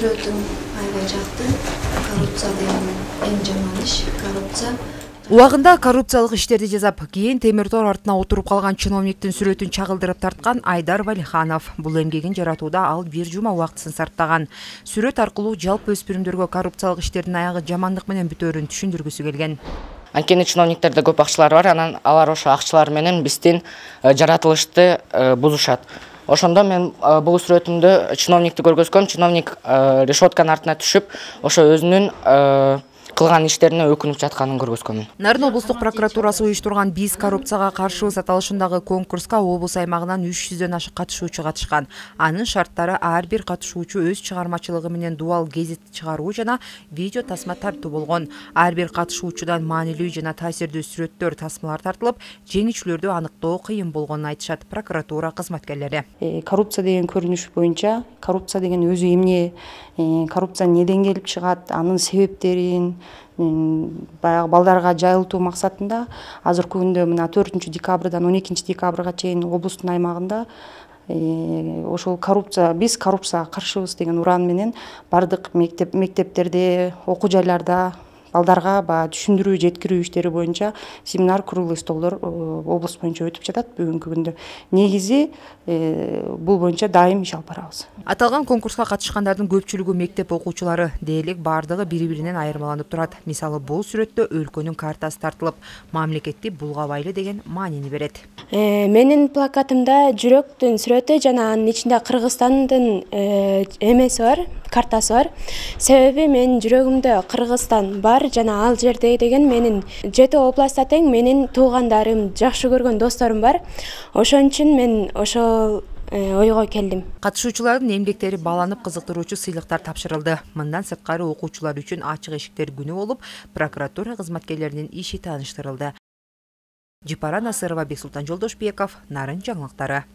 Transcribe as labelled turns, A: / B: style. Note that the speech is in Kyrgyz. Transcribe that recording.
A: сүрөтүң аябай жакты. Коррупция деген эң жаман иш, коррупция.
B: Убагында коррупциялык иштерди жасап, кийин темир тор артына отуруп калган чиновниктин сүрөтүн чагылдырып тарткан Айдар Валиханов. Бул эмгегин жаратууда ал бир жума убактысын сарптаган. Сүрөт аркылуу жалпы өспүрүмдөргө коррупциялык иштердин аягы жамандык менен бүтөөрүн түшүндүргүсү келген.
C: Анткени чиновниктерде көп акчалар бар, анан алар ошо акчалар менен биздин жаратылышты бузушат. Ошондо мен бул сүрөтүмдө чиновникти көргөзгөм, чиновник решетканын артына түшүп, ошо өзүнүн кылган иштерине өкүнүп жатканын көргөзгөмүн.
B: Нарын облустук прокуратурасы уюштурган «Биз коррупцияга каршыбыз» аталышындагы конкурска облус аймагынан 300дөн ашык катышуучу катышкан. Анын шарттары ар бир катышуучу өз чыгармачылыгы менен дуал гезит чыгаруу жана видео тасма тартуу болгон. Ар бир катышуучудан маанилүү жана таасирдүү сүрөттөр, тасмалар тартылып, жеңүүчүлөрдү аныктоо кыйын болгонун айтышат прокуратура кызматкерлери.
D: Коррупция деген көрүнүш боюнча, коррупция деген өзү эмне, коррупция неден келип чыгат, анын себептерин баягы балдарга жайылтуу максатында азыркы күндө мына 4 декабрдан 12 декабрга чейин облустун аймагында ошол коррупция, биз коррупцияга каршыбыз деген уран менен бардык мектептерде, окуу жайларда балдарга түшүндүрүү жеткирүү иштери боюнча семинар, круглый столдор облус боюнча өтүп жатат бүгүнкү күндө. Негизи бул боюнча дайым иш алып барабыз.
B: Аталган конкурска катышкандардын көпчүлүгү мектеп окуучулары, дээрлик бардыгы бири-биринен айырмаланып турат. Мисалы, бул сүрөттө өлкөнүн картасы тартылып, мамлекетти булгабайлы деген маанини берет.
E: Менин плакатымда жүрөктүн сүрөтү жана анын ичинде Кыргызстандын эмеси бар, картасы бар. Себеби менин жүрөгүмдө Кыргызстан бар жана ал жерде деген менин 7 областта тең менин туугандарым, жакшы көргөн досторум бар. Ошон үчүн мен ошол ойго келдим.
B: Катышуучулардын эмгектери бааланып, кызыктыруучу сыйлыктар тапшырылды. Мындан сырткары окуучулар үчүн ачык эшиктер күнү болуп, прокуратура кызматкерлеринин иши тааныштырылды. Жипара Насырова, Бексултан Жолдошбеков, Нарын жаңылыктары.